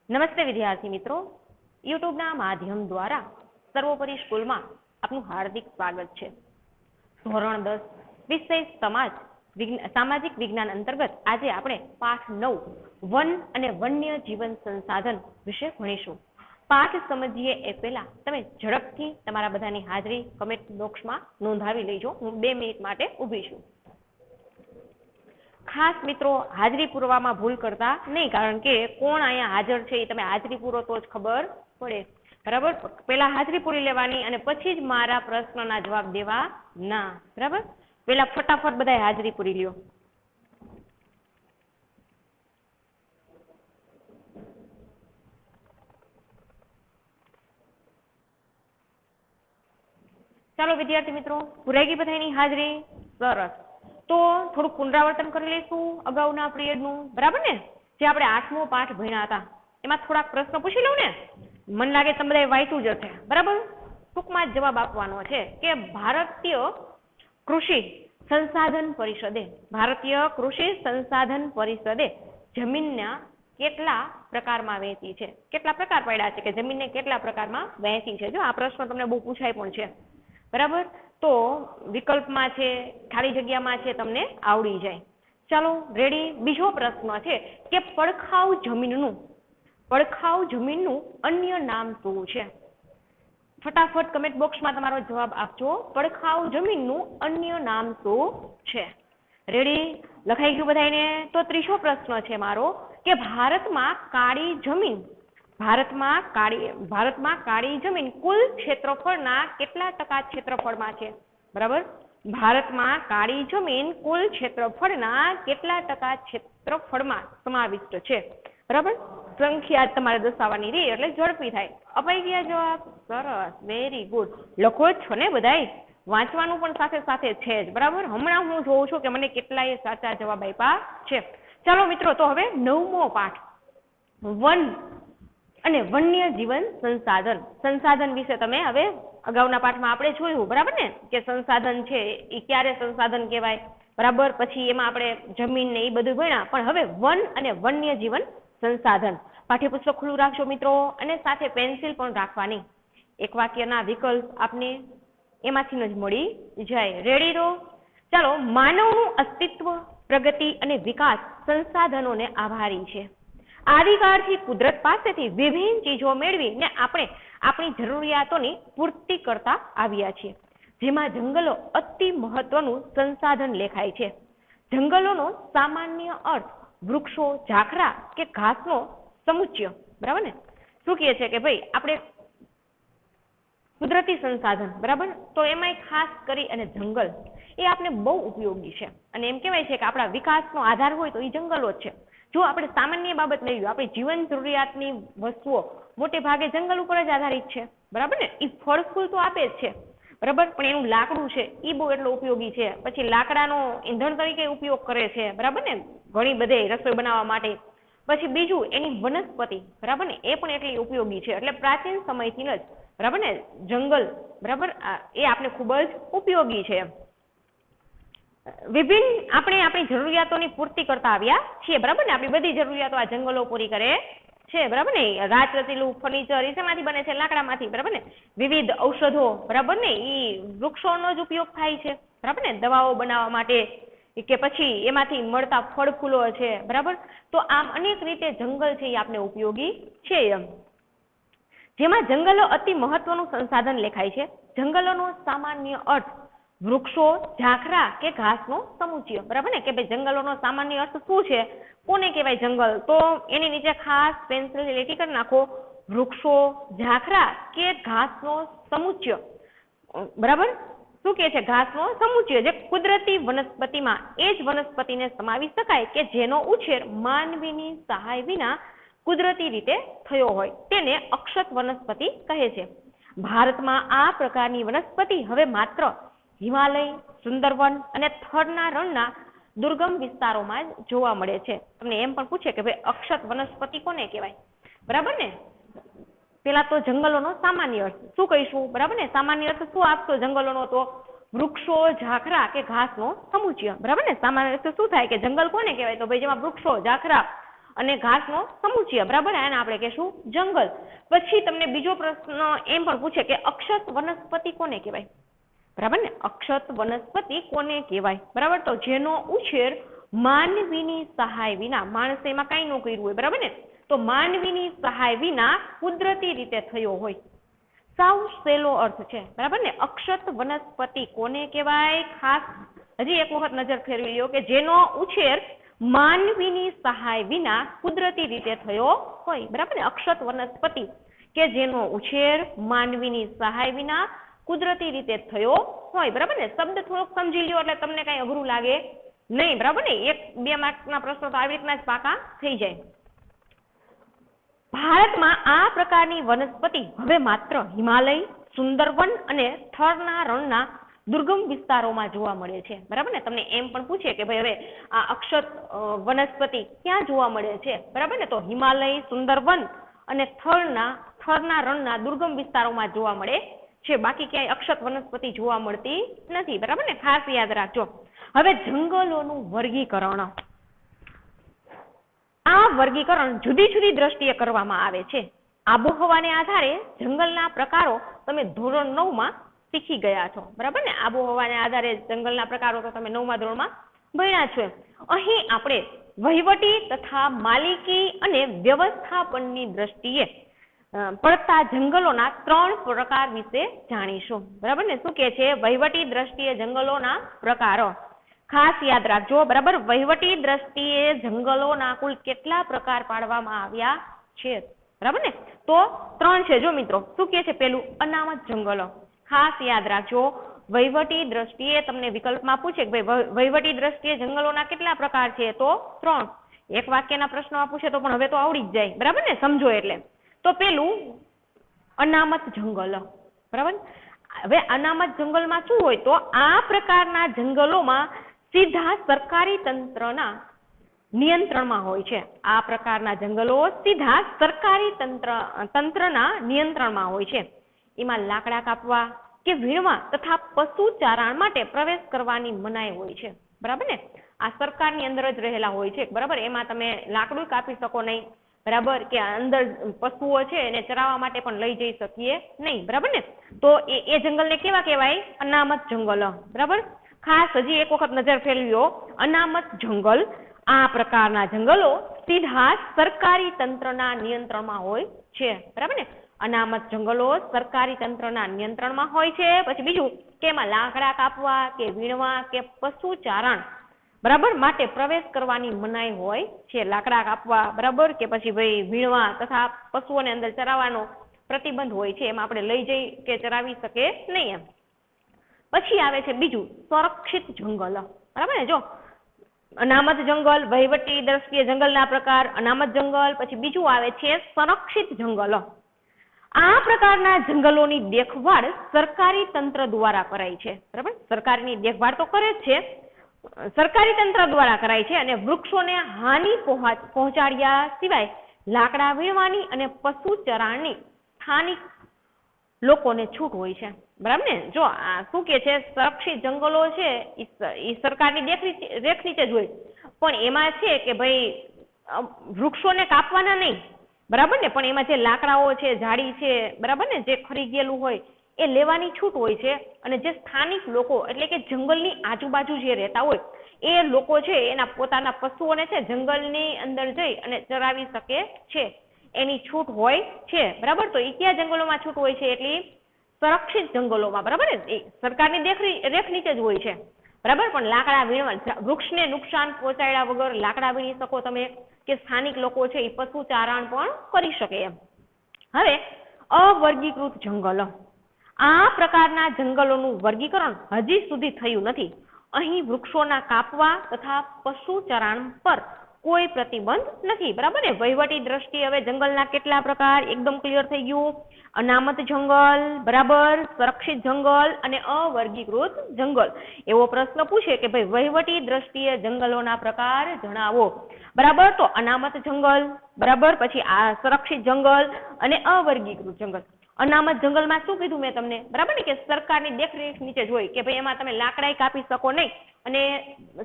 નમસ્તે વિદ્યાર્થી મિત્રો, યુટ્યુબના માધ્યમ દ્વારા સર્વોપરી સ્કૂલમાં આપનું હાર્દિક સ્વાગત છે. ધોરણ 10 વિષય સામાજિક વિજ્ઞાન અંતર્ગત આજે આપણે પાઠ 9 વન અને વન્ય જીવન સંસાધન વિશે ભણીશું. પાઠ સમજીએ એ પહેલા તમે ઝડપથી તમારા બધાની હાજરી કમેન્ટ બોક્સમાં નોંધાવી લેજો. હું 2 મિનિટ માટે ઊભી છું. ખાસ મિત્રો હાજરી પૂરવામાં ભૂલ કરતા નહીં, કારણ કે કોણ અહીંયા હાજર છે એ તમે હાજરી પૂરો તો જ ખબર પડે. બરાબર, પેલા હાજરી પૂરી લેવાની અને પછી જ મારા પ્રશ્નના જવાબ દેવા ના. બરાબર, પેલા ફટાફટ બધા હાજરી પૂરી લ્યો. ચાલો વિદ્યાર્થી મિત્રો, પૂરાઈ ગઈ બધાની હાજરી? સરસ. તો થોડું પુનરાવર્તન કરી લઈશું અગાઉના પિરિયડનું. બરાબર ને? જે આપણે 8મો પાઠ ભણ્યા હતા એમાં થોડાક પ્રશ્નો પૂછી લઉં ને. મને લાગે તમે બધાએ વાંચ્યું જ હશે. બરાબર, ટૂંકમાં જ જવાબ આપવાનો છે કે ભારતીય કૃષિ સંસાધન પરિષદે જમીનના કેટલા પ્રકારમાં વહેંચી છે? કેટલા પ્રકાર પાડ્યા છે કે જમીનને કેટલા પ્રકારમાં વહેંચી છે? જો આ પ્રશ્ન તમને બહુ પૂછાય પણ છે. બરાબર, તો વિકલ્પમાં છે, ખાલી જગ્યામાં છે, તમને આવડી જાય. ચાલો રેડી. બીજો પ્રશ્ન છે કે પડખાઉ જમીનનું અન્ય નામ શું છે? ફટાફટ કમેન્ટ બોક્સમાં તમારો જવાબ આપજો. પડખાઉ જમીનનું અન્ય નામ શું છે? રેડી, લખાઈ ગયું બધાને? તો ત્રીજો પ્રશ્ન છે મારો કે ભારતમાં કાળી જમીન કુલ ક્ષેત્રફળના કેટલા ટકા ક્ષેત્રફળમાં છે? બરાબર, ભારતમાં કાળી જમીન કુલ ક્ષેત્રફળના કેટલા ટકા ક્ષેત્રફળમાં સમાવિષ્ટ છે? બરાબર, સંખ્યા તમારે દર્શાવવાની રહી એટલે ઝડપી થાય. અપાઈ ગયા જવાબ? સરસ, વેરી ગુડ. લખો છો ને બધાય? વાંચવાનું પણ સાથે સાથે છે જ. બરાબર, હમણાં હું જોઉં છું કે મને કેટલાય સાચા જવાબ આપ્યા છે. ચાલો મિત્રો, તો હવે 9મો પાઠ વન અને વન્ય જીવન સંસાધન વિશે તમે હવે અગાઉના પાઠમાં આપણે જોયું. બરાબર ને, કે સંસાધન છે એ ક્યારે સંસાધન કહેવાય. બરાબર, પછી એમાં આપણે જમીન ને એ બધું ભણ્યા. પણ હવે વન અને વન્ય જીવન સંસાધન. પાઠ્યપુસ્તક ખુલ્લું રાખજો મિત્રો, અને સાથે પેન્સિલ પણ રાખવાની. એક વાક્યના વિકલ્પ આપને એમાંથી જ મળી જાય. રેડી રહો? ચાલો. માનવનું અસ્તિત્વ, પ્રગતિ અને વિકાસ સંસાધનોને આભારી છે. આદિકાળથી કુદરત પાસેથી વિભિન્ન ચીજો મેળવીને આપણે આપણી જરૂરિયાતોની પૂર્તિ કરતા આવ્યા છીએ, જેમાં જંગલો અતિ મહત્વનું સંસાધન લેખાય છે. જંગલોનો સામાન્ય અર્થ વૃક્ષો, ઝાખરા કે ઘાસનો સમુચ્ચય. બરાબર ને? શું કહે છે કે ભાઈ આપણે કુદરતી સંસાધન, બરાબર, તો એમાંય ખાસ કરી અને જંગલ એ આપણે બહુ ઉપયોગી છે. અને એમ કહેવાય છે કે આપણા વિકાસનો આધાર હોય તો એ જંગલો જ છે. જો આપણે સામાન્ય બાબત લઈ લો, આપણી જીવન જરૂરિયાતની વસ્તુઓ મોટે ભાગે જંગલ ઉપર જ આધારિત છે. બરાબર ને? એ ફળ ફૂલ તો આપે જ છે. બરાબર, પણ એનું લાકડું છે એ બહુ એટલો ઉપયોગી છે. પછી લાકડાનો ઈંધણ તરીકે ઉપયોગ કરે છે. બરાબર ને? ઘણી બધે રસોઈ બનાવવા માટે. પછી બીજું એની વનસ્પતિ, બરાબર ને, એ પણ એટલી ઉપયોગી છે. એટલે પ્રાચીન સમયથી જ, બરાબર ને, જંગલ, બરાબર, એ આપણે ખૂબ જ ઉપયોગી છે. વિભિન્ન આપણે આપણી જરૂરિયાતોની પૂર્તિ કરતા આવ્યા છીએ. બરાબર ને? આપણી બધી જરૂરિયાતો આ જંગલો પૂરી કરે છે. બરાબર ને? રાચરચીલું ફર્નિચર એ શેમાંથી બને છે? લાકડામાંથી. બરાબર ને? વિવિધ ઔષધો, બરાબર ને, એ વૃક્ષોનો જ ઉપયોગ થાય છે. બરાબર ને? દવાઓ બનાવવા માટે કે પછી એમાંથી મળતા ફળ ફૂલો છે. બરાબર, તો આમ અનેક રીતે જંગલ છે એ આપણે ઉપયોગી છે. જેમાં જંગલો અતિ મહત્વનું સંસાધન લેખાય છે. જંગલોનો સામાન્ય અર્થ વૃક્ષો, ઝાખરા કે ઘાસનો સમુચ્ચય. બરાબર ને? કે ભાઈ જંગલોનો સામાન્ય અર્થ શું છે? કોને કહેવાય જંગલ? તો એની નીચે ખાસ પેન્સિલ લીટી કરી નાખો. વૃક્ષો, ઝાખરા કે ઘાસનો સમુચ્ચય. બરાબર, શું કહે છે? ઘાસનો સમુચ્ચય, જે કુદરતી વનસ્પતિમાં એ જ વનસ્પતિને સમાવી શકાય કે જેનો ઉછેર માનવીની સહાય વિના કુદરતી રીતે થયો હોય, તેને અક્ષત વનસ્પતિ કહે છે. ભારતમાં આ પ્રકારની વનસ્પતિ હવે માત્ર હિમાલય, સુંદરવન અને થરના રણના દુર્ગમ વિસ્તારોમાં જ જોવા મળે છે. તમને એમ પણ પૂછે કે ભાઈ અક્ષત વનસ્પતિ કોને કહેવાય? બરાબર ને? પેલા તો જંગલોનો સામાન્ય અર્થ શું કહીશું? બરાબર ને? સામાન્ય અર્થ શું આપશો જંગલોનો? તો વૃક્ષો, ઝાખરા કે ઘાસનો સમુચ્ચય. બરાબર ને? સામાન્ય અર્થ શું થાય કે જંગલ કોને કહેવાય? તો ભાઈ જેમાં વૃક્ષો, ઝાખરા અને ઘાસનો સમુચ્ચય, બરાબર, આને આપણે કહેશું જંગલ. પછી તમને બીજો પ્રશ્ન એમ પણ પૂછે કે અક્ષત વનસ્પતિ કોને કહેવાય, બરાબર ને, અક્ષત વનસ્પતિ કોને કહેવાય, બરાબર, તો જેનો ઉછેર માનવીની સહાય વિના, માણસે એમાં કઈ ન કર્યું હોય, બરાબર ને, તો માનવીની સહાય વિના કુદરતી રીતે થયો હોય. સાવ સહેલો અર્થ છે, બરાબર ને. અક્ષત વનસ્પતિ કોને કહેવાય, ખાસ હજી એક વખત નજર ફેરવી લ્યો કે જેનો ઉછેર માનવીની સહાય વિના કુદરતી રીતે થયો હોય, બરાબર ને. અક્ષત વનસ્પતિ કે જેનો ઉછેર માનવીની સહાય વિના કુદરતી રીતે થયો હોય, બરાબર ને. શબ્દ થોડોક સમજી લ્યો એટલે તમને કઈ અઘરું લાગે નહીં, બરાબર ને. 1-2 માર્કના પ્રશ્નો તો આવી રીતના જ પાકા થઈ જાય. ભારતમાં આ પ્રકારની વનસ્પતિ હવે માત્ર હિમાલય, સુંદરવન અને થરના રણના દુર્ગમ વિસ્તારોમાં જોવા મળે છે, બરાબર ને. તમને એમ પણ પૂછે કે ભાઈ હવે આ અક્ષત વનસ્પતિ ક્યાં જોવા મળે છે, બરાબર ને, તો હિમાલય, સુંદરવન અને થરના રણના દુર્ગમ વિસ્તારોમાં જોવા મળે છે. બાકી ક્યાંય અક્ષત વનસ્પતિ જોવા મળતી નથી, બરાબર ને, ખાસ યાદ રાખજો. હવે જંગલોનું વર્ગીકરણ. આ વર્ગીકરણ જુદી જુદી દ્રષ્ટિએ કરવામાં આવે છે. આબોહવાને આધારે જંગલના પ્રકારો તમે ધોરણ 9માં શીખી ગયા છો, બરાબર ને. આબોહવાને આધારે જંગલના પ્રકારો તો તમે 9મા ધોરણમાં ભણ્યા છો. અહીં આપણે વહીવટી તથા માલિકી અને વ્યવસ્થાપનની દ્રષ્ટિએ પડતા જંગલોના 3 પ્રકાર વિશે જાણીશું, બરાબર ને. શું કે છે, વહીવટી દ્રષ્ટિએ જંગલોના પ્રકારો. ખાસ યાદ રાખજો, બરાબર. વહીવટી દ્રષ્ટિએ જંગલોના કુલ કેટલા પ્રકાર પાડવામાં આવ્યા છે, બરાબર ને, તો 3 છે. જો મિત્રો, શું કે છે, પેલું અનામત જંગલો. ખાસ યાદ રાખજો, વહીવટી દ્રષ્ટિએ તમને વિકલ્પમાં પૂછે કે ભાઈ વહીવટી દ્રષ્ટિએ જંગલોના કેટલા પ્રકાર છે, તો 3. એક વાક્યના પ્રશ્નમાં પૂછે તો પણ હવે તો આવડી જ જાય, બરાબર ને, સમજો એટલે. તો પેલું અનામત જંગલ, બરાબર. હવે અનામત જંગલમાં શું હોય, તો આ પ્રકારના જંગલોમાં સીધા સરકારી તંત્રના નિયંત્રણમાં હોય છે. આ પ્રકારના જંગલો સીધા સરકારી તંત્રના નિયંત્રણમાં હોય છે. એમાં લાકડા કાપવા કે વીણવા તથા પશુ ચારણ માટે પ્રવેશ કરવાની મનાઈ હોય છે, બરાબર ને. આ સરકારની અંદર જ રહેલા હોય છે, બરાબર. એમાં તમે લાકડું કાપી શકો નહીં, બરાબર, કે અંદર પશુઓ છે એને ચરાવવા માટે પણ લઈ જઈ શકીએ નહીં, બરાબર ને. તો એ જંગલને કેવા કહેવાય, અનામત જંગલ, બરાબર. ખાસ હજી એક વખત નજર ફેરવ્યો, અનામત જંગલ. આ પ્રકારના જંગલો સીધા સરકારી તંત્રના નિયંત્રણમાં હોય છે, બરાબર ને. અનામત જંગલો સરકારી તંત્રના નિયંત્રણમાં હોય છે. પછી બીજું કે એમાં લાકડા કાપવા કે વીણવા કે પશુ ચારણ, બરાબર, માટે પ્રવેશ કરવાની મનાઈ હોય છે. લાકડા કાપવા, બરાબર, કે પછી ભાઈ વીણવા તથા પશુઓને અંદર ચરાવવાનો પ્રતિબંધ હોય છે. એમાં આપણે લઈ જઈ કે ચરાવી શકે નહીં એમ. પછી આવે છે બીજું સંરક્ષિત જંગલ, બરાબર ને. જો અનામત જંગલ, વહીવટી દ્રષ્ટિએ જંગલના પ્રકાર, અનામત જંગલ. પછી બીજું આવે છે સંરક્ષિત જંગલ. આ પ્રકારના જંગલોની દેખભાળ સરકારી તંત્ર દ્વારા કરાય છે, બરાબર. સરકારની દેખભાળ તો કરે જ છે, સરકારી તંત્ર દ્વારા કરાય છે. અને વૃક્ષોને હાનિ પહોંચાડ્યા સિવાય લાકડા વીણવાની અને પશુ ચરાણની સ્થાનિક લોકોને છૂટ હોય છે, બરાબર ને. જો આ શું કે છે, સંરક્ષિત જંગલો છે એ સરકારની દેખ નીચે જ હોય, પણ એમાં છે કે ભાઈ વૃક્ષોને કાપવાના નહીં, બરાબર ને, પણ એમાં જે લાકડાઓ છે, ઝાડી છે, બરાબર ને, જે ખરી ગયેલું હોય એ લેવાની છૂટ હોય છે. અને જે સ્થાનિક લોકો એટલે કે જંગલની આજુબાજુ જે રહેતા હોય એ લોકો છે એના પોતાના પશુઓને છે જંગલની અંદર જઈ અને ચરાવી શકે છે, એની છૂટ હોય છે, બરાબર. તો એ કયા જંગલોમાં છૂટ હોય છે, એટલી સંરક્ષિત જંગલોમાં, બરાબર ને. સરકારની દેખ નીચે જ હોય છે, બરાબર. પણ લાકડા વીણવા, વૃક્ષને નુકસાન પહોંચાડ્યા વગર લાકડા વીણી શકો તમે, કે સ્થાનિક લોકો છે એ પશુ ચારણ પણ કરી શકે એમ. હવે અવર્ગીકૃત જંગલ. આ પ્રકારના જંગલોનું વર્ગીકરણ હજી સુધી થયું નથી. અહીં વૃક્ષોના કાપવા તથા પશુ ચરાણ પર કોઈ પ્રતિબંધ નથી, બરાબર ને. વહીવટી દ્રષ્ટિએ હવે જંગલના કેટલા પ્રકાર એકદમ ક્લિયર થઈ ગયું. અનામત જંગલ, બરાબર, સંરક્ષિત જંગલ અને અવર્ગીકૃત જંગલ. એવો પ્રશ્ન પૂછે કે ભાઈ વહીવટી દ્રષ્ટિએ જંગલોના પ્રકાર જણાવો, બરાબર. તો અનામત જંગલ, બરાબર, પછી આ સંરક્ષિત જંગલ અને અવર્ગીકૃત જંગલ. અનામત જંગલમાં શું કીધું મેં તમને, બરાબર ને, કે સરકારની દેખરેખ નીચે જ હોય, કે ભાઈ એમાં તમે લાકડાઈ કાપી શકો નહીં અને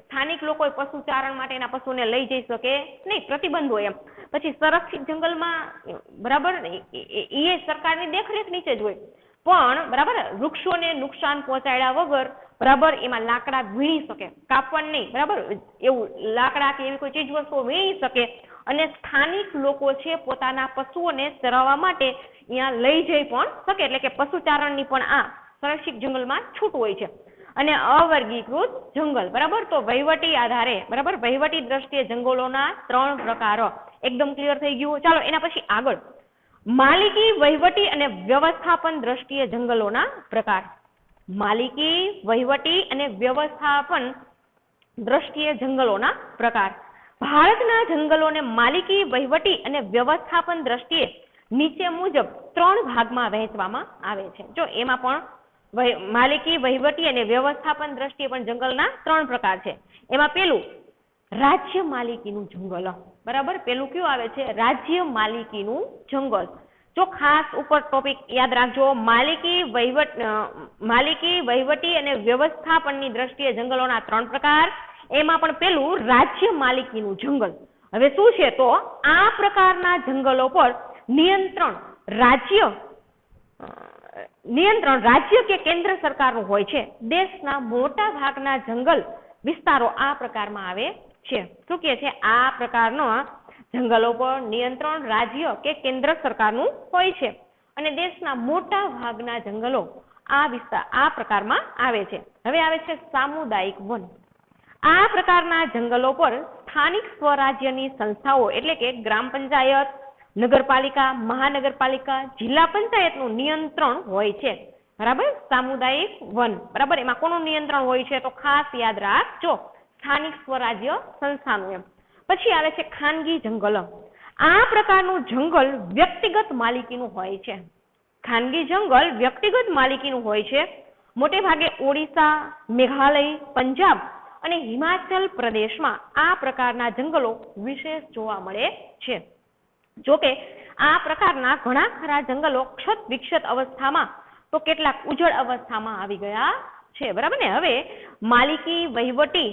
સ્થાનિક લોકો પશુચારણ માટે એના પશુને લઈ જઈ શકે નહીં, પ્રતિબંધ હોય એમ. પછી સંરક્ષિત જંગલમાં બરાબર એ સરકારની દેખરેખ નીચે જ હોય, પણ બરાબર વૃક્ષોને નુકસાન પહોંચાડ્યા વગર બરાબર એમાં લાકડા વીણી શકે, કાપવાનું નહીં, બરાબર એવું લાકડા કે એવી કોઈ ચીજ વસ્તુઓ વીણી શકે અને સ્થાનિક લોકો છે પોતાના પશુઓને ચરાવવા માટે અહીંયા લઈ જઈ પણ શકે, એટલે કે પશુચારણની પણ આ સંરક્ષિત જંગલમાં છૂટ હોય છે. અને અવર્ગીકૃત જંગલ, બરાબર, તો વહીવટી આધારે બરાબર વહીવટી દ્રષ્ટિએ જંગલોના 3 પ્રકારો, એકદમ ક્લિયર થઈ ગયું. ચાલો એના પછી આગળ માલિકી, વહીવટી અને વ્યવસ્થાપન દ્રષ્ટિએ જંગલોના પ્રકાર. માલિકી, વહીવટી અને વ્યવસ્થાપન દ્રષ્ટિએ જંગલોના પ્રકાર. ભારતના જંગલોને માલિકી, વહીવટી અને વ્યવસ્થાપન દ્રષ્ટિએ નીચે મુજબ 3 ભાગમાં વહેંચવામાં આવે છે. જો એમાં પણ માલિકી, વહીવટી અને વ્યવસ્થાપન દ્રષ્ટિએ પણ જંગલના 3 પ્રકાર છે. એમાં પેલું રાજ્ય માલિકીનું જંગલ, બરાબર, પેલું કયું આવે છે, રાજ્ય માલિકીનું જંગલ. જો ખાસ ઉપર ટોપિક યાદ રાખજો, માલિકી, વહીવટી અને વ્યવસ્થાપનની દ્રષ્ટિએ જંગલોના 3 પ્રકાર. એમાં પણ પેલું રાજ્ય માલિકીનું જંગલ. હવે શું છે, તો આ પ્રકારના જંગલો પર નિયંત્રણ રાજ્ય કે કેન્દ્ર સરકારનું હોય છે. દેશના મોટા ભાગના જંગલ વિસ્તારો આ પ્રકારમાં આવે છે. શું કહે છે, આ પ્રકારના જંગલો પર નિયંત્રણ રાજ્ય કે કેન્દ્ર સરકારનું હોય છે અને દેશના મોટા ભાગના જંગલો આ પ્રકારમાં આવે છે. હવે આવે છે સામુદાયિક વન. આ પ્રકારના જંગલો પર સ્થાનિક સ્વરાજ્યની સંસ્થાઓ એટલે કે ગ્રામ પંચાયત, નગરપાલિકા, મહાનગરપાલિકા, જિલ્લા પંચાયતનું નિયંત્રણ હોય છે, બરાબર. સામુદાયિક વન, બરાબર, એમાં કોનું નિયંત્રણ હોય છે, તો ખાસ યાદ રાખજો, સ્થાનિક સ્વરાજ્ય સંસ્થાનું એમ. પછી આવે છે ખાનગી જંગલ. આ પ્રકારનું જંગલ વ્યક્તિગત માલિકીનું હોય છે. ખાનગી જંગલ વ્યક્તિગત માલિકીનું હોય છે. મોટે ભાગે ઓડિશા, મેઘાલય, પંજાબ અને હિમાચલ પ્રદેશમાં આ પ્રકારના જંગલો વિશેષ જોવા મળે છે. જોકે આ પ્રકારના ઘણા ખરા જંગલો ક્ષત વિક્ષત અવસ્થામાં તો કેટલાક ઉજળ અવસ્થામાં આવી ગયા છે, બરાબર ને. હવે માલિકી, વહીવટી,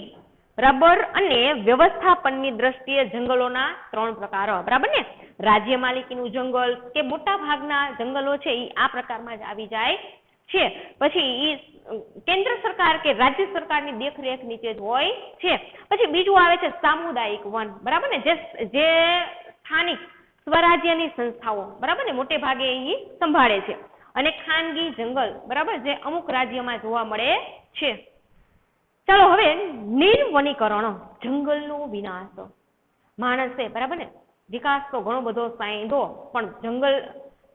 બરાબર, અને વ્યવસ્થાપનની દ્રષ્ટિએ જંગલોના 3 પ્રકારો, બરાબર ને. રાજ્ય માલિકીનું જંગલ કે મોટા ભાગના જંગલો છે એ આ પ્રકારમાં જ આવી જાય છે. પછી કેન્દ્ર સરકાર કે રાજ્ય સરકારની દેખરેખ નીચે જ હોય છે. પછી બીજું આવે છે સામુદાયિક વન, બરાબર ને, જે સ્થાનિક સ્વરાજ્યની સંસ્થાઓ, બરાબર ને, મોટે ભાગે એ સંભાળે છે. અને ખાનગી જંગલ, બરાબર, જે અમુક રાજ્યમાં જોવા મળે છે. ચાલો હવે નિર્વનીકરણ, જંગલનો વિનાશ. માણસે, બરાબર ને, વિકાસ તો ઘણો બધો સાંઈધો પણ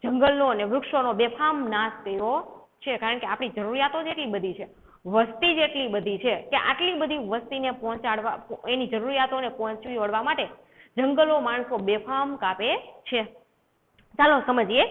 જંગલનો અને વૃક્ષોનો બેફામ નાશ કર્યો છે. કારણ કે આપણી જરૂરિયાતો જ એટલી બધી છે, વસ્તી જ એટલી બધી છે કે આટલી બધી વસ્તીને પહોંચાડવા, એની જરૂરિયાતોને પહોંચી વળવા માટે જંગલો માણસો બેફામ કાપે છે. ચાલો સમજીએ.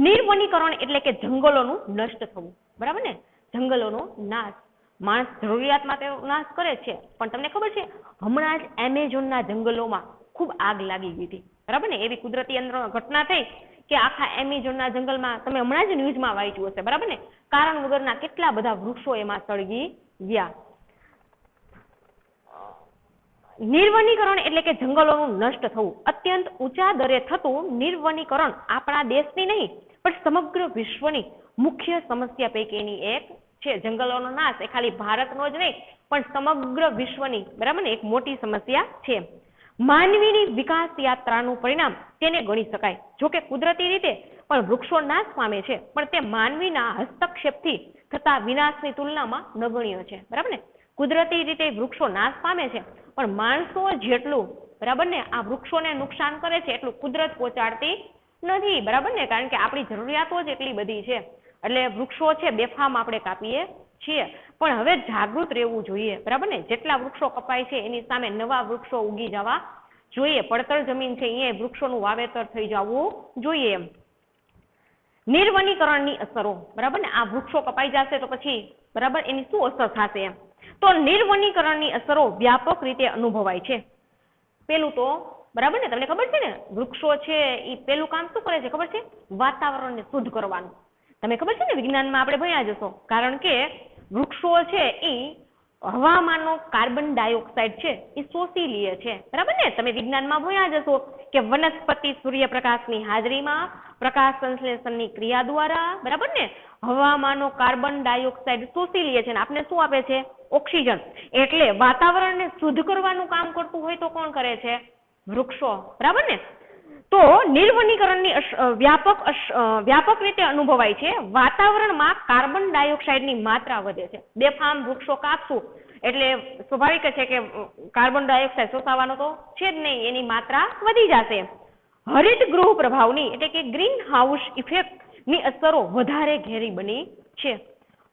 નિર્વનીકરણ એટલે કે જંગલોનું નષ્ટ થવું, બરાબર ને, જંગલોનો નાશ. માણસ જરૂરિયાત માટે નાશ કરે છે, પણ તમને ખબર છે હમણાં જ એમેઝોનના જંગલોમાં ખૂબ આગ લાગી ગઈ હતી, બરાબર ને. એવી કુદરતી ઘટના થઈ કે આખા એમેઝોનના જંગલમાં, તમે હમણાં જ ન્યૂઝમાં વાંચ્યું હશે, બરાબર ને, કારણ વગરના કેટલા બધા વૃક્ષો એમાં સળગી ગયા. નિર્વનીકરણ એટલે કે જંગલોનું નષ્ટ થવું. અત્યંત ઊંચા દરે થતું નિર્વનીકરણ આપણા દેશની નહીં પણ સમગ્ર વિશ્વની મુખ્ય સમસ્યા પૈકીની એક છે. જંગલોનો નાશ એ ખાલી ભારતનો જ નહીં પણ સમગ્ર વિશ્વની, બરાબર ને, એક મોટી સમસ્યા છે. માનવીની વિકાસ યાત્રાનું પરિણામ તેને ગણી શકાય. જોકે કુદરતી રીતે પણ વૃક્ષો નાશ પામે છે, પણ તે માનવીના હસ્તક્ષેપથી થતા વિનાશની તુલનામાં નગણ્ય છે, બરાબર ને. કુદરતી રીતે વૃક્ષો નાશ પામે છે, પણ માણસો જેટલું, બરાબર ને, આ વૃક્ષોને નુકસાન કરે છે એટલું કુદરત પહોંચાડતી નથી, બરાબર ને. કારણ કે આપણી જરૂરિયાતો જ એટલી બધી છે એટલે વૃક્ષો છે બેફામ આપણે કાપીએ છીએ. પણ હવે જાગૃત રહેવું જોઈએ, બરાબર ને. જેટલા વૃક્ષો કપાય છે એની સામે નવા વૃક્ષો ઉગી જવા જોઈએ. પડતર જમીન છે અહીંયા વૃક્ષોનું વાવેતર થઈ જવું જોઈએ એમ. નિર્વનીકરણની અસરો, બરાબર ને, આ વૃક્ષો કપાઈ જશે તો પછી, બરાબર, એની શું અસર થશે એમ. તો નિર્વનીકરણની અસરો વ્યાપક રીતે અનુભવાય છે. પેલું તો બરાબર ને? તમને ખબર છે ને વૃક્ષો છે એ પેલું કામ શું કરે છે ખબર છે? વાતાવરણને શુદ્ધ કરવાનું. તમને ખબર છે ને વિજ્ઞાનમાં આપણે ભણ્યા જશો, કારણ કે વૃક્ષો છે એ હવામાનનો કાર્બન ડાયોક્સાઇડ છે એ શોષી લે છે. બરાબર ને? તમે વિજ્ઞાનમાં ભણ્યા જશો કે વનસ્પતિ સૂર્યપ્રકાશની હાજરીમાં પ્રકાશ સંશ્લેષણની ક્રિયા દ્વારા, બરાબર ને, હવામાનનો કાર્બન ડાયોક્સાઇડ શોષી લે છે અને આપણે શું આપે છે? ઓક્સિજન. એટલે વાતાવરણને શુદ્ધ કરવાનું કામ કરતું હોય તો કોણ કરે છે? વૃક્ષો. બરાબર ને? તો નિર્વનીકરણની વ્યાપક રીતે અનુભવાય છે. વાતાવરણમાં કાર્બન ડાયોક્સાઇડની માત્રા વધે છે. બેફામ વૃક્ષો કાપશું એટલે સ્વાભાવિક છે કે કાર્બન ડાયોક્સાઇડ શોષાવાનો તો છે જ નહીં, એની માત્રા વધી જશે. હરિત ગૃહ પ્રભાવની એટલે કે ગ્રીન હાઉસ ઇફેક્ટની અસરો વધારે ઘેરી બની છે.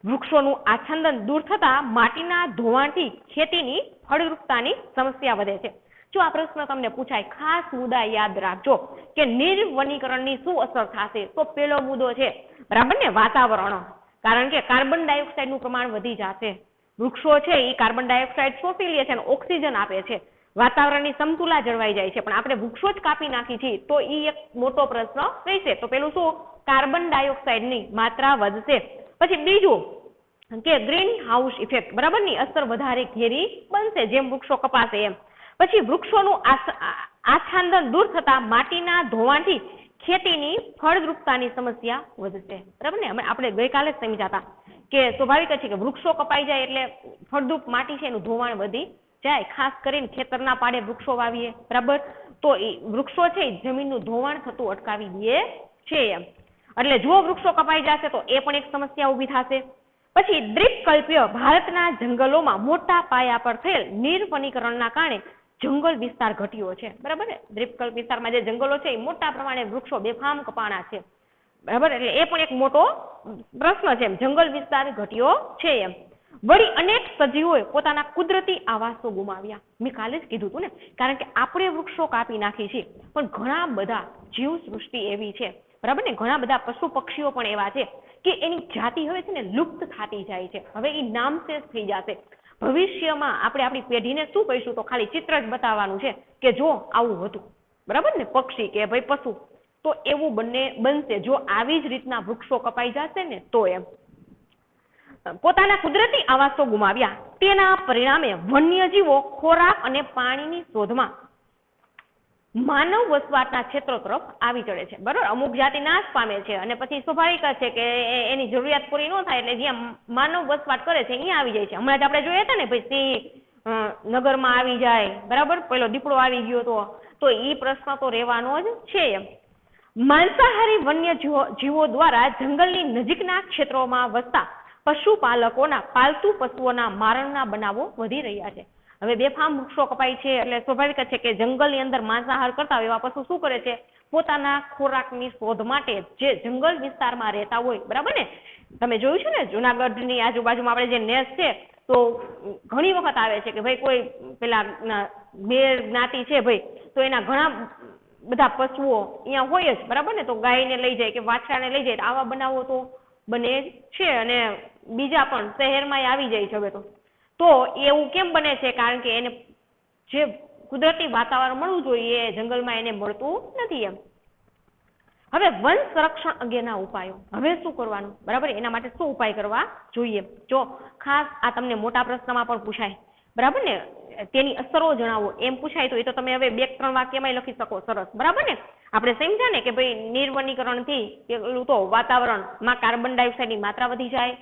વૃક્ષોનું આચ્છાદન દૂર થતા માટીના ધોવાણથી ખેતીની ફળદ્રુપતાની સમસ્યા વધે છે. જો આ પ્રશ્ન તમને પૂછાય, ખાસ મુદ્દા યાદ રાખજો કે નિર્વનીકરણની શું અસર થશે, તો પેલો મુદ્દો છે, બરાબર ને, વાતાવરણ. કારણ કે કાર્બન ડાયોક્સાઇડનું પ્રમાણ વધી જશે. વૃક્ષો છે એ કાર્બન ડાયોક્સાઇડ શોષી લે છે અને ઓક્સિજન આપે છે. વાતાવરણની સમતુલા જળવાઈ જાય છે. પણ આપણે વૃક્ષો જ કાપી નાખી છે તો એ એક મોટો પ્રશ્ન રહેશે. તો પેલું શું? કાર્બન ડાયોક્સાઇડની માત્રા વધશે. પછી બીજું કે ગ્રીન હાઉસ ઇફેક્ટ, બરાબર ની અસર વધારે ઘેરી બનશે જેમ વૃક્ષો કપાશે એમ. પછી વૃક્ષોનું આચ્છાદન દૂર થતા માટીના ધોવાણથી ખેતીની ફળદ્રુપતાની સમસ્યા વધશે. બરાબર ને? આપણે ગઈકાલે જ સમજ્યા હતા કે સ્વાભાવિક છે કે વૃક્ષો કપાઈ જાય એટલે ફળદ્રુપ માટી છે એનું ધોવાણ વધી જાય. ખાસ કરીને ખેતરના પાડે વૃક્ષો વાવીએ, બરાબર, તો એ વૃક્ષો છે એ જમીનનું ધોવાણ થતું અટકાવી દે છે એમ. એટલે જો વૃક્ષો કપાઈ જશે તો એ પણ એક સમસ્યા ઊભી થશે. પછી દ્વીપકલ્પીય ભારતના જંગલોમાં મોટા પાયા પર થયેલ નિર્વનીકરણના કારણે જંગલ વિસ્તાર ઘટ્યો છે. બરાબર ને? દ્વીપકલ્પ વિસ્તારમાં જે જંગલો છે એ મોટા પ્રમાણે વૃક્ષો બેફામ કપાણા છે. બરાબર, એટલે એ પણ એક મોટો પ્રશ્ન છે. એમ જંગલ વિસ્તાર ઘટ્યો છે એમ. વળી અનેક સજીવોએ પોતાના કુદરતી આવાસો ગુમાવ્યા. મેં કાલે જ કીધું હતું ને, કારણ કે આપણે વૃક્ષો કાપી નાખી છે પણ ઘણા બધા જીવ સૃષ્ટિ એવી છે, બરાબર ને, ઘણા બધા પશુ પક્ષીઓ પણ એવા છે કે એની જાતિ હવે છે ને લુપ્ત થતી જાય છે. હવે એ નામશેષ થઈ જશે. ભવિષ્યમાં આપણે આપણી પેઢીને શું કહીશું? તો ખાલી ચિત્ર જ બતાવવાનું છે કે જો આવું હતું, બરાબર ને, પક્ષી કે ભાઈ પશુ, તો એવું બનશે જો આવી જ રીતના વૃક્ષો કપાઈ જશે ને તો. એમ પોતાના કુદરતી આવાસો ગુમાવ્યા તેના પરિણામે વન્યજીવો ખોરાક અને પાણીની શોધમાં માનવ વસવાટના ક્ષેત્રો તરફ આવી ચડે છે. બરાબર, અમુક જાતિ નાશ પામે છે અને પછી સ્વાભાવિક છે કે એની જરૂરિયાત પૂરી ન થાય એટલે જ્યાં માનવ વસવાટ કરે છે અહીંયા આવી જાય છે. હમણાં જ આપણે જોયા હતા ને ભાઈ, સિંહ નગરમાં આવી જાય, બરાબર, પેલો દીપડો આવી ગયો તો એ પ્રશ્ન તો રહેવાનો જ છે એમ. માંસાહારી વન્ય જીવો દ્વારા જંગલની નજીકના ક્ષેત્રોમાં વસતા પશુપાલકોના પાલતુ પશુઓના મારણના બનાવો વધી રહ્યા છે. હવે બેફામ વૃક્ષો કપાય છે એટલે સ્વાભાવિક છે કે જંગલની અંદર માંસાહાર કરતા હોય એવા પશુ શું કરે છે? પોતાના ખોરાકની શોધ માટે જે જંગલ વિસ્તારમાં રહેતા હોય, બરાબર ને, તમે જોયું છે ને જુનાગઢની આજુબાજુમાં આપણે જે નેસ છે તો ઘણી વખત આવે છે કે ભાઈ કોઈ પેલા મેર જ્ઞાતિ છે ભાઈ, તો એના ઘણા બધા પશુઓ અહીંયા હોય જ, બરાબર ને, તો ગાયને લઈ જાય કે વાછરાને લઈ જાય. આવા બનાવો તો બને છે અને બીજા પણ શહેરમાં આવી જાય છે હવે તો એવું કેમ બને છે? કારણ કે એને જે કુદરતી વાતાવરણ મળવું જોઈએ એ જંગલમાં એને મળતું નથી એમ. હવે વન સંરક્ષણ અંગેના ઉપાયો, હવે શું કરવાનું? બરાબર, એના માટે શું ઉપાય કરવા જોઈએ? જો ખાસ આ તમને મોટા પ્રશ્નમાં પણ પૂછાય, બરાબર ને, તેની અસરો જણાવો એમ પૂછાય તો એ તો તમે હવે 2-3 વાક્યમાં લખી શકો. સરસ, બરાબર ને. આપણે સમજ્યા ને કે ભાઈ નિર્વનીકરણથી પેલું તો વાતાવરણમાં કાર્બન ડાયોક્સાઇડની માત્રા વધી જાય,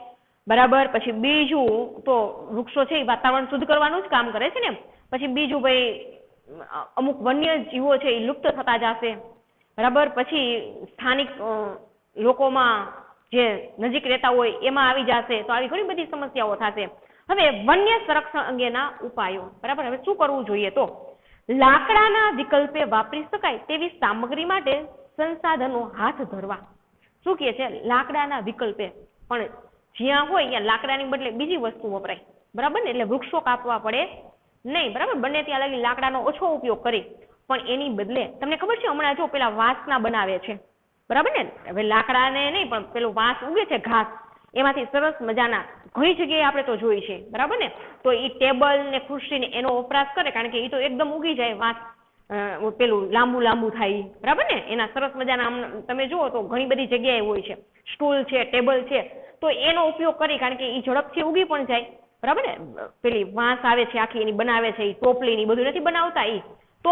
બરાબર. પછી બીજું તો વૃક્ષો છે એ વાતાવરણ શુદ્ધ કરવાનું જ કામ કરે છે ને. પછી બીજું ભાઈ અમુક વન્ય જીવો છે એ લુપ્ત થતા જશે, બરાબર. પછી સ્થાનિક લોકોમાં જે નજીક રહેતા હોય એમાં આવી જશે તો આવી ઘણી બધી સમસ્યાઓ થશે. હવે વન્ય સંરક્ષણ અંગેના ઉપાયો, બરાબર. હવે શું કરવું જોઈએ? તો લાકડાના વિકલ્પે વાપરી શકાય તેવી સામગ્રી માટે સંસાધનો હાથ ધરવા. શું કહે છે? લાકડાના વિકલ્પે, પણ જ્યાં હોય ત્યાં લાકડાની બદલે બીજી વસ્તુ વપરાય, બરાબર ને. એટલે વૃક્ષો કાપવા પડે નહીં, બરાબર. બને ત્યાં લગી લાકડાનો ઓછો ઉપયોગ કરી, પણ એની બદલે તમને ખબર છે હમણાં જો પેલા વાંસના બનાવે છે, બરાબર ને. હવે લાકડાને નહીં પણ પેલું વાંસ ઉગે છે, ઘાસ, એમાંથી સરસ મજાના ઘણી જગ્યાએ આપણે તો જોઈ છે, બરાબર ને. તો એ ટેબલ ને ખુરશી ને એનો વપરાશ કરે કારણ કે એ તો એકદમ ઉગી જાય વાંસ, પેલું લાંબુ લાંબુ થાય, બરાબર ને, એના સરસ મજાના તમે જુઓ તો ઘણી બધી જગ્યાએ હોય છે, સ્ટૂલ છે, ટેબલ છે, તો એનો ઉપયોગ કરી, કારણ કે એ ઝડપથી ઉગી પણ જાય, બરાબર ને. પેલી વાંસ આવે છે આખી એની બનાવે છે, એ ટોપલીની બધું નથી બનાવતા એ, તો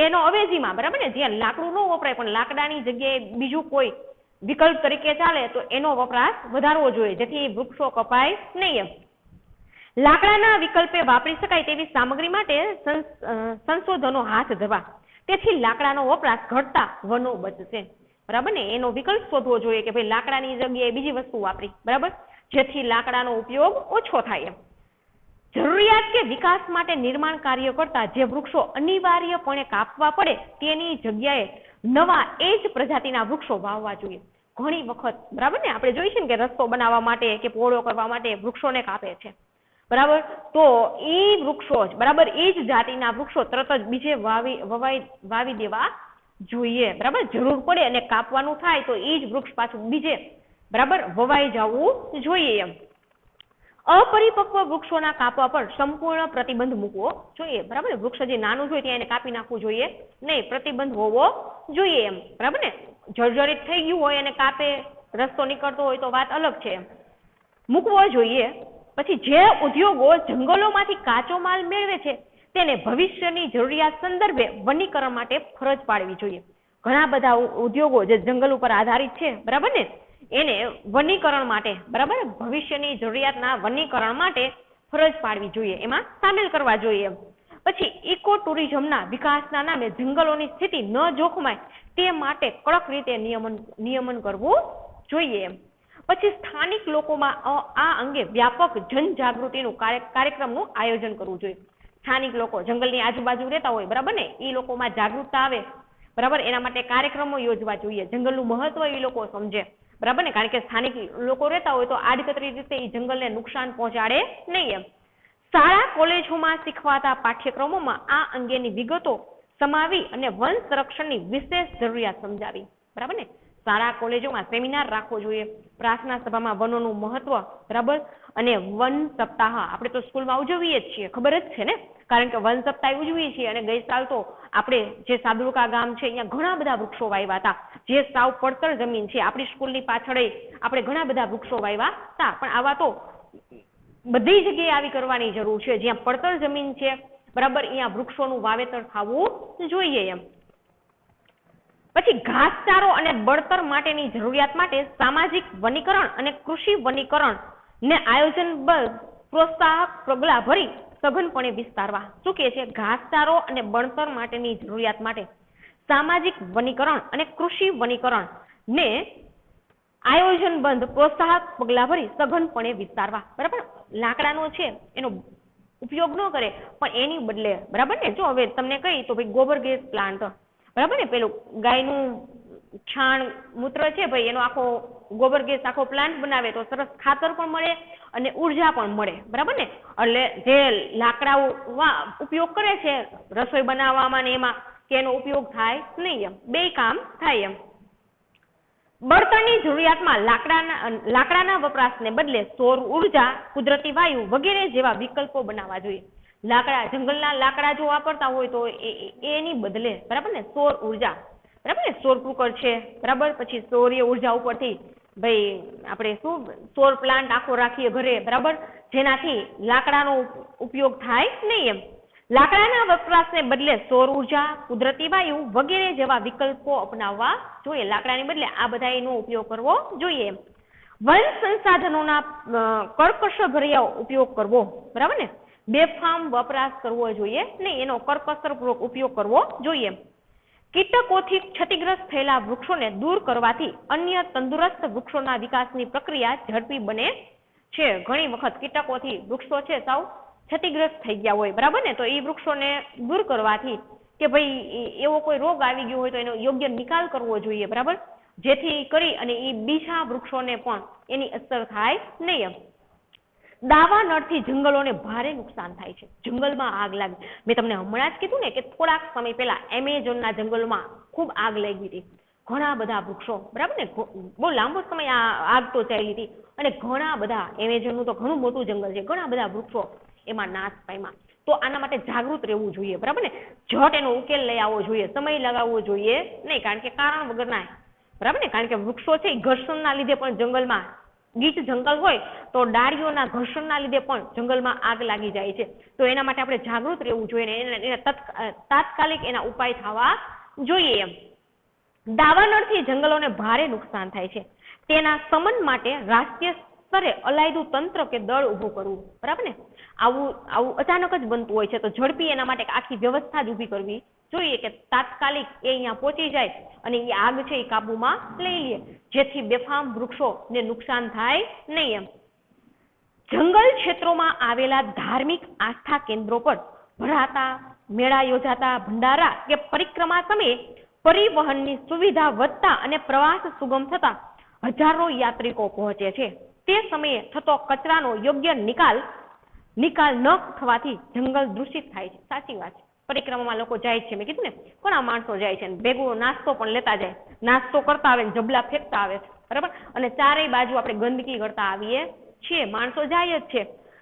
એનો અવેજીમાં, બરાબર ને, જ્યાં લાકડું ન વપરાય પણ લાકડાની જગ્યાએ બીજું કોઈ વિકલ્પ તરીકે ચાલે તો એનો વપરાશ વધારવો જોઈએ, જેથી વૃક્ષો કપાય નહીં એમ. લાકડાના વિકલ્પે વાપરી શકાય તેવી સામગ્રી માટે સંશોધનો હાથ ધરવા, તેથી લાકડાનો વપરાશ ઘટતા વનો બચશે, બરાબર ને. એનો વિકલ્પ શોધવો જોઈએ કે ભાઈ લાકડાની જગ્યાએ બીજી વસ્તુ વાપરી, બરાબર, જેથી લાકડાનો ઉપયોગ ઓછો થાય એમ. જરૂરિયાત કે વિકાસ માટે નિર્માણ કાર્ય કરતા જે વૃક્ષો અનિવાર્યપણે કાપવા પડે તેની જગ્યાએ નવા એ જ પ્રજાતિના વૃક્ષો વાવવા જોઈએ. ઘણી વખત, બરાબર ને, આપણે જોઈ છે ને કે રસ્તો બનાવવા માટે કે પહોળો કરવા માટે વૃક્ષોને કાપે છે, બરાબર, તો એ વૃક્ષો જ, બરાબર, એ જ જાતિના વૃક્ષો તરત જ બીજે વાવી દેવા જોઈએ, બરાબર. જરૂર પડે અને કાપવાનું થાય તો એ જ વૃક્ષ પાછું બીજે, બરાબર, વવાઈ જવું જોઈએ એમ. અપરિપક્વ વૃક્ષોના કાપવા પર સંપૂર્ણ પ્રતિબંધ મૂકવો જોઈએ, બરાબર. વૃક્ષ જે નાનું જોઈએ ત્યાં એને કાપી નાખવું જોઈએ નહીં, પ્રતિબંધ હોવો જોઈએ એમ, બરાબર ને. જર્જરિત થઈ ગયું હોય અને કાપે, રસ્તો નીકળતો હોય તો વાત અલગ છે એમ, મૂકવો જોઈએ. પછી જે ઉદ્યોગો જંગલોમાંથી કાચો માલ મેળવે છે તેને ભવિષ્યની જરૂરિયાત સંદર્ભે વનીકરણ માટે ફરજ પાડવી જોઈએ. ઘણા બધા ઉદ્યોગો જે જંગલ ઉપર આધારિત છે, બરાબર ને, એને વનીકરણ માટે, બરાબર, ભવિષ્યની જરૂરિયાતના વનીકરણ માટે ફરજ પાડવી જોઈએ, એમાં સામેલ કરવા જોઈએ. પછી ઇકો ટુરિઝમના વિકાસના નામે જંગલોની સ્થિતિ ન જોખમાય તે માટે કડક રીતે નિયમન કરવું જોઈએ એમ. પછી સ્થાનિક લોકોમાં આ અંગે વ્યાપક જનજાગૃતિનું કાર્યક્રમનું આયોજન કરવું જોઈએ. સ્થાનિક લોકો જંગલની આજુબાજુ રહેતા હોય, બરાબર ને, એ લોકોમાં જાગૃતતા આવે, બરાબર, એના માટે કાર્યક્રમો યોજવા જોઈએ. જંગલનું મહત્વ એ લોકો સમજે, બરાબર ને, કારણ કે સ્થાનિક લોકો રહેતા હોય તો આડકતરી રીતે એ જંગલને નુકસાન પહોંચાડે નહીં એમ. શાળા કોલેજોમાં શીખવાતા પાઠ્યક્રમોમાં આ અંગેની વિગતો સમાવી અને વન સંરક્ષણની વિશેષ જરૂરિયાત સમજાવી, બરાબર ને. શાળા કોલેજોમાં સેમિનાર રાખવો જોઈએ, પ્રાર્થના સભામાં વનોનું મહત્વ, બરાબર, અને વન સપ્તાહ આપણે તો સ્કૂલમાં ઉજવીએ જ છીએ, ખબર જ છે ને, કારણ કે વન સપ્તાહ ઉજવીએ છીએ. અને ગઈ સાલ તો આપણે જે સાદુળકા ગામ છે અહીંયા ઘણા બધા વૃક્ષો વાવ્યા હતા, જે સાવ પડતર જમીન છે, આપણી સ્કૂલની પાછળ આપણે ઘણા બધા વૃક્ષો વાવ્યા હતા. પણ આવા તો બધી જગ્યાએ આવી કરવાની જરૂર છે, જ્યાં પડતર જમીન છે, બરાબર, અહીંયા વૃક્ષોનું વાવેતર થવું જોઈએ એમ. પછી ઘાસચારો અને બળતર માટેની જરૂરિયાત માટે સામાજિક વનીકરણ અને કૃષિ વનીકરણ ને આયોજનબદ્ધ પ્રોત્સાહક પગલા ભરી સઘનપણે વિસ્તારવા. શું કહે છે? ઘાસચારો અને બળતર માટેની જરૂરિયાત માટે સામાજિક વનીકરણ અને કૃષિ વનીકરણ ને આયોજનબદ્ધ પ્રોત્સાહક પગલા ભરી સઘનપણે વિસ્તારવા, બરાબર. લાકડાનો છે એનો ઉપયોગ ન કરે પણ એની બદલે, બરાબર ને, જો હવે તમને કહી તો ભાઈ ગોબર ગેસ પ્લાન્ટ, બરાબર ને, પેલું ગાયનું છાણ મૂત્ર છે ભાઈ, એનો આખો ગોબર ગેસ આખો પ્લાન્ટ બનાવે તો સરસ ખાતર પણ મળે અને ઉર્જા પણ મળે, બરાબર ને. એટલે જે લાકડાઓ ઉપયોગ કરે છે રસોઈ બનાવવામાં ને એમાં, કે એનો ઉપયોગ થાય નહીં એમ, બે કામ થાય એમ. બળતણની જરૂરિયાતમાં લાકડાના વપરાશને બદલે સૌર ઉર્જા, કુદરતી વાયુ વગેરે જેવા વિકલ્પો બનાવવા જોઈએ. જંગલના લાકડા જો વાપરતા હોય તો એની બદલે, બરાબર ને, સૌર ઉર્જા, બરાબર ને, સૌર કુકર છે, બરાબર, પછી સૌર્ય ઉર્જા ઉપરથી ભાઈ આપણે શું સૌર પ્લાન્ટ આખો રાખીએ ઘરે, બરાબર, જેનાથી લાકડાનો ઉપયોગ થાય નહીં એમ. લાકડાના વપરાશને બદલે સૌર ઉર્જા, કુદરતી વાયુ વગેરે જેવા વિકલ્પો અપનાવવા જોઈએ. લાકડાની બદલે આ બધાનો ઉપયોગ કરવો જોઈએ એમ. વન સંસાધનોના કરકસરભર્યા ઉપયોગ કરવો, બરાબર ને, બેફામ વપરાશ કરવો જોઈએ નહીં, એનો કરકસરપૂર્વક ઉપયોગ કરવો જોઈએ. કીટકોથી ક્ષતિગ્રસ્ત થયેલા વૃક્ષોને દૂર કરવાથી અન્ય તંદુરસ્ત વૃક્ષોના વિકાસની પ્રક્રિયા ઝડપી બને છે. ઘણી વખત કીટકોથી વૃક્ષો છે સાવ ક્ષતિગ્રસ્ત થઈ ગયા હોય, બરાબર ને, તો એ વૃક્ષોને દૂર કરવાથી કે ભાઈ એવો કોઈ રોગ આવી ગયો હોય તો એનો યોગ્ય નિકાલ કરવો જોઈએ, બરાબર, જેથી કરી અને એ બીજા વૃક્ષોને પણ એની અસર થાય નહીં એમ. દાવા નળથી જંગલોને ભારે નુકસાન થાય છે. જંગલમાં આગ લાગે, મેં તમને હમણાં જ કીધું ને કે થોડાક સમય પહેલા એમેઝોનના જંગલમાં ખૂબ આગ લાગી હતી. ઘણા બધા વૃક્ષો, બરાબર ને, બહુ લાંબો સમય આગ તો ચાલી હતી અને ઘણા બધા, એમેઝોનનું તો ઘણું મોટું જંગલ છે, ઘણા બધા વૃક્ષો એમાં નાશ પામ્યા. તો આના માટે જાગૃત રહેવું જોઈએ, બરાબર ને. ઝટ એનો ઉકેલ લઈ આવવો જોઈએ, સમય લગાવવો જોઈએ નહીં, કારણ કે કારણ વગર ના, બરાબર ને. કારણ કે વૃક્ષો છે એ ઘર્ષણના લીધે પણ જંગલમાં, ગીચ જંગલ હોય તો ડાળીઓના ઘર્ષણના લીધે પણ જંગલમાં આગ લાગી જાય છે. તો એના માટે આપણે જાગૃત રહેવું જોઈએ ને તાત્કાલિક એના ઉપાય થવા જોઈએ એમ. દાવાનળથી જંગલોને ભારે નુકસાન થાય છે. તેના શમન માટે રાષ્ટ્રીય સ્તરે અલાયદું તંત્ર કે દળ ઊભું કરવું, બરાબર ને. આવું અચાનક જ બનતું હોય છે, તો ઝડપી એના માટે આખી વ્યવસ્થા જ ઊભી કરવી જોઈએ કે તાત્કાલિક એ અહીંયા પહોંચી જાય અને એ આગ છે એ કાબુમાં લઈ લે, જેથી બેફામ વૃક્ષોને નુકસાન થાય નહીં એમ. જંગલ ક્ષેત્રોમાં આવેલા ધાર્મિક આસ્થા કેન્દ્રો પર ભરાતા મેળા યોજાતા ભંડારા કે પરિક્રમા સમયે પરિવહનની સુવિધા વધતા અને પ્રવાસ સુગમ થતા હજારો યાત્રિકો પહોંચે છે. તે સમયે થતો કચરાનો યોગ્ય નિકાલ ન થવાથી જંગલ દૂષિત થાય છે. સાચી વાત છે. પરિક્રમામાં લોકો જાય છે, મેં કીધું ને ઘણા માણસો જાય છે, ભેગો નાસ્તો પણ લેતા જાય, નાસ્તો કરતા આવે, જબલા ફેંકતા આવે, બરાબર. અને ચારેય બાજુ આપણે ગંદકી કરતા આવીએ છીએ, માણસો જાય જ છે.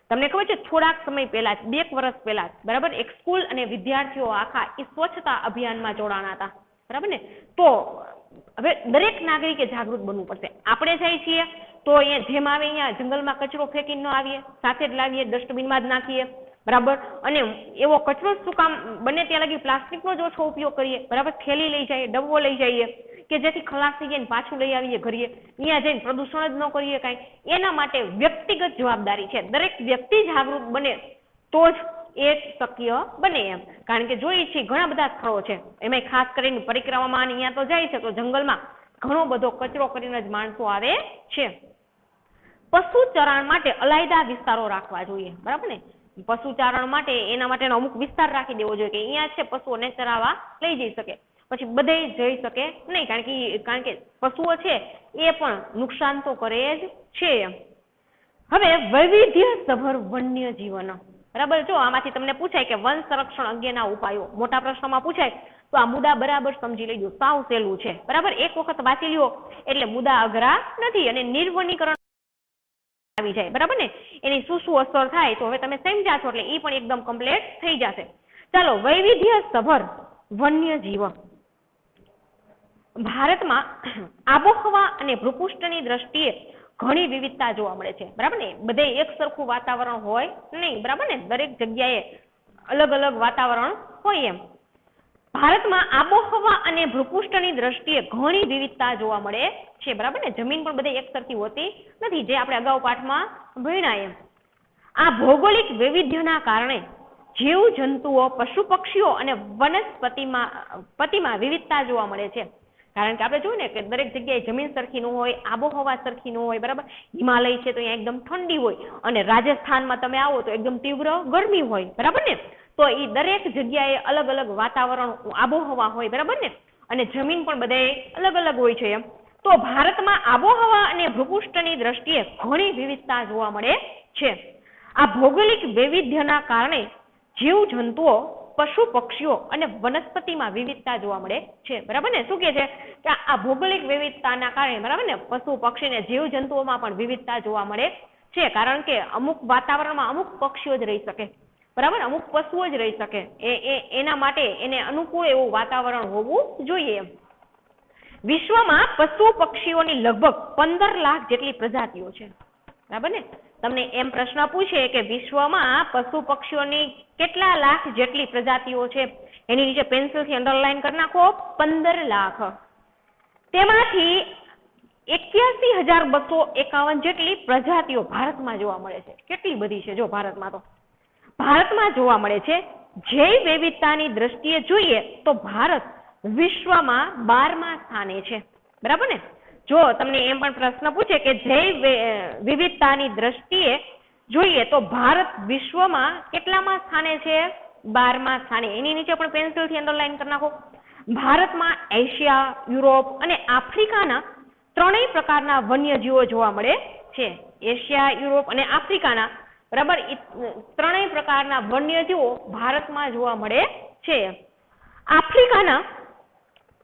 તમને ખબર છે થોડાક સમય પહેલા જ, 2 વર્ષ પહેલા જ, બરાબર, એક સ્કૂલ અને વિદ્યાર્થીઓ આખા એ સ્વચ્છતા અભિયાનમાં જોડાણા હતા, બરાબર ને. તો હવે દરેક નાગરિકે જાગૃત બનવું પડશે. આપણે જાય છીએ તો અહીંયા જેમ આવે અહીંયા જંગલમાં કચરો ફેંકીને ન આવીએ, સાથે જ લાવીએ, ડસ્ટબિનમાં જ નાખીએ, બરાબર. અને એવો કચરો શું કામ બને ત્યાં લગી પ્લાસ્ટિકનો જ ઓછો ઉપયોગ કરીએ, બરાબર. થેલી લઈ જઈએ, ડબ્બો લઈ જઈએ, કે જેથી ખલાસ થઈ જાય પાછું લઈ આવીએ ઘરે, અહીંયા જઈને પ્રદૂષણ જ ન કરીએ કાંઈ. એના માટે વ્યક્તિગત જવાબદારી છે. દરેક વ્યક્તિ જાગૃત બને તો જ એ શક્ય બને એમ. કારણ કે જોઈએ છીએ ઘણા બધા સ્થળો છે, એમાં ખાસ કરીને પરિક્રમામાં અહીંયા તો જાય છે, તો જંગલમાં ઘણો બધો કચરો કરીને જ માણસો આવે છે. પશુ ચરાણ માટે અલાયદા વિસ્તારો રાખવા જોઈએ, બરાબર ને. પશુ ચારણ માટે એના માટેનો અમુક વિસ્તાર રાખી દેવો જોઈએ કે અહીંયા છે પશુઓને ચરાવવા લઈ જઈ શકે. પછી બધે જઈ શકે નહીં, કારણ કે પશુઓ છે એ પણ નુકસાન તો કરે જ છે એમ. હવે વૈવિધ્યસભર વન્ય જીવન, બરાબર. જો આમાંથી તમને પૂછાય કે વન સંરક્ષણ અંગેના ઉપાયો, મોટા પ્રશ્નમાં પૂછાય તો આ મુદ્દા બરાબર સમજી લેજો, સાવ સહેલું છે, બરાબર. એક વખત વાંચી લ્યો એટલે મુદ્દા અઘરા નથી અને નિર્વનીકરણ આવી જાય, બરાબર ને. એની શું અસર થાય તો હવે તમે સમજ્યા છો એટલે એ પણ એકદમ કમ્પ્લીટ થઈ જશે. ચાલો, વૈવિધ્યસભર વન્ય જીવન. ભારતમાં આબોહવા અને ભૂપૃષ્ઠની દ્રષ્ટિએ ઘણી વિવિધતા જોવા મળે છે, બરાબર ને. બધે એક સરખું વાતાવરણ હોય નહીં, બરાબર ને. દરેક જગ્યાએ અલગ અલગ વાતાવરણ હોય એમ. ભારતમાં આબોહવા અને ભૂપૃષ્ઠની દ્રષ્ટિએ ઘણી વિવિધતા જોવા મળે છે, બરાબર ને. જમીન પણ બધે એક સરખી હોતી નથી, જે આપણે અગાઉ પાઠમાં ભણ્યા એમ. આ ભૌગોલિક વૈવિધ્યના કારણે જીવ જંતુઓ, પશુ પક્ષીઓ અને વનસ્પતિમાં વિવિધતા જોવા મળે છે. કારણ કે આપણે જોયું ને કે દરેક જગ્યાએ જમીન સરખી ન હોય, આબોહવા સરખી ન હોય, બરાબર. હિમાલય છે તો અહીંયા એકદમ ઠંડી હોય અને રાજસ્થાનમાં તમે આવો તો એકદમ તીવ્ર ગરમી હોય, બરાબર ને. તો એ દરેક જગ્યાએ અલગ અલગ વાતાવરણ, આબોહવા હોય, બરાબર ને. અને જમીન પણ બધે અલગ અલગ હોય છે એમ. તો ભારતમાં આબોહવા અને ભૂપૃષ્ઠની દ્રષ્ટિએ ઘણી વિવિધતા જોવા મળે છે. આ ભૌગોલિક વૈવિધ્યના કારણે જીવજંતુઓ, પશુ પક્ષીઓ અને વનસ્પતિમાં વિવિધતા જોવા મળે છે, બરાબર ને. શું કહે છે કે આ ભૌગોલિક વિવિધતાના કારણે, બરાબર ને, પશુ પક્ષી અને જીવજંતુઓમાં પણ વિવિધતા જોવા મળે છે. કારણ કે અમુક વાતાવરણમાં અમુક પક્ષીઓ જ રહી શકે, બરાબર, અમુક પશુઓ જ રહી શકે. એના માટે એને અનુકૂળ એવું વાતાવરણ હોવું જોઈએ એમ. વિશ્વમાં પશુ પક્ષીઓની લગભગ 15 લાખ જેટલી પ્રજાતિઓ છે, બરાબર ને. તમને એમ પ્રશ્ન પૂછે કે વિશ્વમાં પશુ પક્ષીઓની કેટલા લાખ જેટલી પ્રજાતિઓ છે, એની નીચે પેન્સિલથી અંડરલાઈન કરી નાખો 15 લાખ. તેમાંથી 81,251 જેટલી પ્રજાતિઓ ભારતમાં જોવા મળે છે. કેટલી બધી છે જો ભારતમાં, તો ભારતમાં જોવા મળે છે. જૈવ વિવિધતાની દ્રષ્ટિએ જોઈએ તો ભારત વિશ્વમાં 12મા સ્થાને છે, બરાબર ને. જો તમને એમ પણ પ્રશ્ન પૂછે કે જૈવ વિવિધતાની દ્રષ્ટિએ જોઈએ તો ભારત વિશ્વમાં કેટલામાં સ્થાને છે? 12મા સ્થાને. એની નીચે પણ પેન્સિલથી અંડરલાઈન કરી નાખો. ભારતમાં એશિયા, યુરોપ અને આફ્રિકાના ત્રણેય પ્રકારના વન્યજીવો જોવા મળે છે. એશિયા, યુરોપ અને આફ્રિકાના, બરાબર, ત્રણેય પ્રકારના વન્યજીવો ભારતમાં જોવા મળે છે. આફ્રિકાના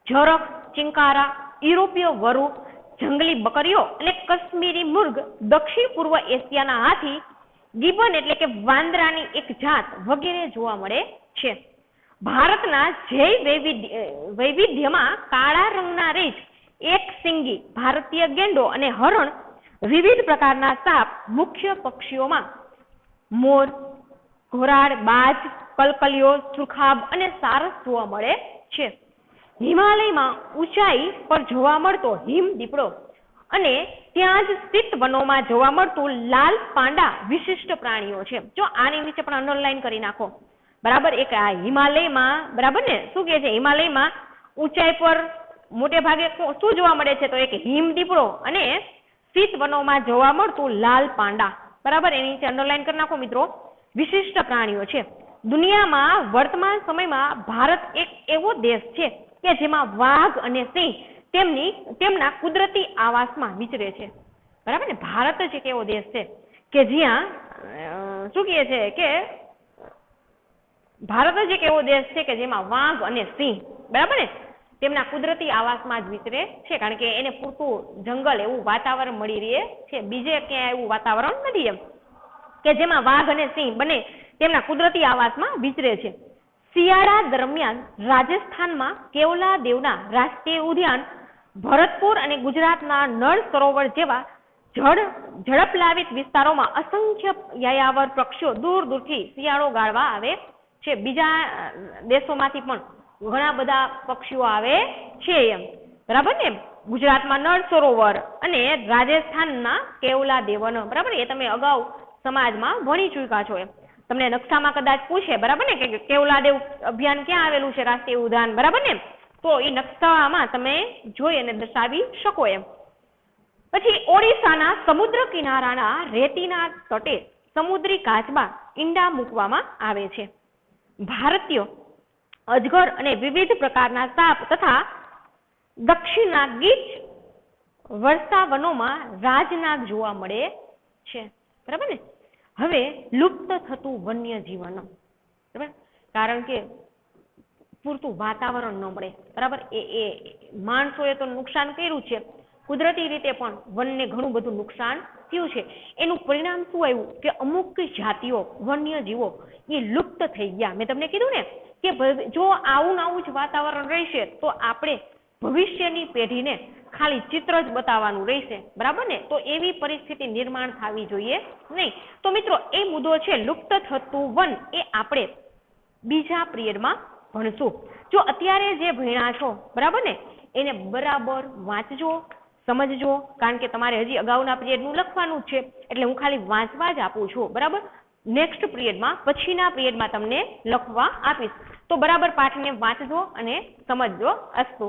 ઝરખ, ચિંકારા, યુરોપીય વરુ, જંગલી બકરીઓ અને કાશ્મીરી મૃગ, દક્ષિણ પૂર્વ એશિયાના હાથી, ગિબન એટલે કે વાંદરાની એક જાત વગેરે જોવા મળે છે. ભારતના જૈવ વૈવિધ્યમાં કાળા રંગના રીંછ, એક સિંગી ભારતીય ગેંડો અને હરણ, વિવિધ પ્રકારના સાપ મુખ્ય પક્ષીઓમાં મોર, ઘોરાડ, બાજ, કલકલિયો, સુરખાબ અને સારસ જોવા મળે છે. હિમાલયમાં ઊંચાઈ પર જોવા મળતો હિમ દીપડો અને ત્યાં જ સ્થિત વનોમાં જોવા મળતું લાલ પાંડા વિશિષ્ટ પ્રાણીઓ છે. જો આની નીચે પણ અંડરલાઈન કરી નાખો, બરાબર. એક આ હિમાલયમાં, બરાબર ને, શું કહે છે, હિમાલયમાં ઊંચાઈ પર મોટે ભાગે શું જોવા મળે છે, તો એક હિમ દીપડો અને સ્થિત વનોમાં જોવા મળતું લાલ પાંડા, બરાબર. એની નીચે અંડરલાઈન કરી નાખો મિત્રો. વિશિષ્ટ પ્રાણીઓ છે. દુનિયામાં વર્તમાન સમયમાં ભારત એક એવો દેશ છે કે જેમાં વાઘ અને સિંહ તેમના કુદરતી આવાસમાં વિચરે છે, બરાબર ને. ભારત જ એક એવો દેશ છે કે જ્યાં શું કહે છે કે ભારત જ એક એવો દેશ છે કે જેમાં વાઘ અને સિંહ, બરાબર ને, તેમના કુદરતી આવાસમાં જ વિચરે છે, કારણ કે એને પૂરતું જંગલ, એવું વાતાવરણ મળી રહે છે. બીજે ક્યાંય એવું વાતાવરણ નથી એમ કે જેમાં વાઘ અને સિંહ બંને તેમના કુદરતી આવાસમાં વિચરે છે. શિયાળા દરમિયાન રાજસ્થાનમાં કેવલા દેવના રાષ્ટ્રીય ઉદ્યાન, ભરતપુર અને ગુજરાતના નળ સરોવર જેવા ઝડપલાવિત વિસ્તારોમાં અસંખ્ય યાયાવર પક્ષીઓ દૂર દૂરથી શિયાળો ગાળવા આવે છે. બીજા દેશોમાંથી પણ ઘણા બધા પક્ષીઓ આવે છે એમ, બરાબર ને. ગુજરાતમાં નળ સરોવર અને રાજસ્થાનના કેવલા દેવન, બરાબર. એ તમે અગાઉ સમાજમાં ભણી ચૂક્યા છો એમ. તમને નકશામાં કદાચ પૂછે, બરાબર ને, કે કેવલાદેવ અભયાન ક્યાં આવેલું છે, રાષ્ટ્રીય ઉદ્યાન, બરાબર ને, તો એ નકશામાં તમે જોઈ અને દર્શાવી શકો એમ. પછી ઓડિશાના સમુદ્ર કિનારાના રેતીના તટે સમુદ્રી કાચબા ઈંડા મૂકવામાં આવે છે. ભારતીય અજગર અને વિવિધ પ્રકારના સાપ તથા દક્ષિણના ગીચ વર્ષાવનોમાં રાજનાગ જોવા મળે છે, બરાબર ને. હવે લુપ્ત થતું વન્ય જીવન, બરાબર, કારણ કે પૂરતું વાતાવરણ ન મળે, બરાબર. એ માણસોએ તો નુકસાન કર્યું છે, કુદરતી રીતે પણ વનને ઘણું બધું નુકસાન થયું છે. એનું પરિણામ શું આવ્યું કે અમુક જાતિઓ, વન્ય જીવો એ લુપ્ત થઈ ગયા. મેં તમને કીધું ને કે જો આવું જ વાતાવરણ રહેશે તો આપણે ભવિષ્યની પેઢીને ખાલી ચિત્ર જ બતાવવાનું રહેશે, બરાબર ને. તો એવી પરિસ્થિતિ નિર્માણ થવી જોઈએ નહીં. તો મિત્રો, એ મુદ્દો છે લુપ્ત થતું વન, એ આપણે બીજા પિરિયડમાં ભણશું. જો અત્યારે જે ભણ્યા છો, બરાબર ને, એને બરાબર વાંચજો, સમજજો, કારણ કે તમારે હજી અગાઉના પિરિયડનું લખવાનું જ છે, એટલે હું ખાલી વાંચવા જ આપું છું, બરાબર. નેક્સ્ટ પિરિયડમાં, પછીના પિરિયડમાં તમને લખવા આપીશ. તો બરાબર પાઠને વાંચજો અને સમજજો. અસ્તુ.